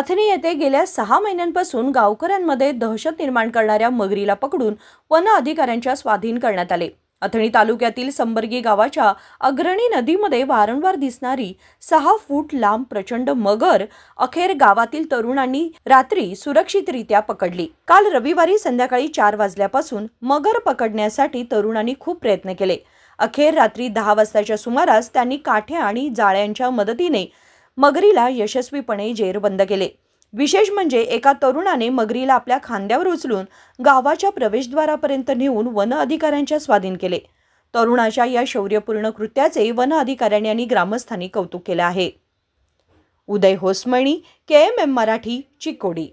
अथणी येथे गेल्या 6 महिन्यांपासून गावकऱ्यांमध्ये दहशत निर्माण करणाऱ्या मगरीला पकडून वन अधिकाऱ्यांच्या स्वाधीन करण्यात आले। अथणी तालुक्यातील संबर्गी गावाच्या अग्रणी नदीमध्ये वारंवार दिसणारी 6 फूट लांब प्रचंड मगर अखेर गावातील तरुणांनी रात्री सुरक्षितरित्या पकडली। काल रविवारी संध्याकाळी 4 वाजल्यापासून मगर पकडण्यासाठी तरुणांनी खूप प्रयत्न केले। अखेर रात्री 10 वाजताच्या सुमारास त्यांनी काठ्या आणि जाळ्यांच्या मदतीने मगरीला यशस्वीपणे जेरबंद केले। विशेष म्हणजे एका तरुणाने मगरीला आपल्या खांद्यावर उचलून गावाच्या प्रवेशद्वारापर्यंत नेऊन वन अधिकाऱ्यांच्या स्वाधीन केले। तरुणाच्या या शौर्यपूर्ण कृत्याचे वन अधिकाऱ्यांनी आणि ग्रामस्थांनी कौतुक केले आहे। उदय होसमणी, KMM मराठी, चिकोडी।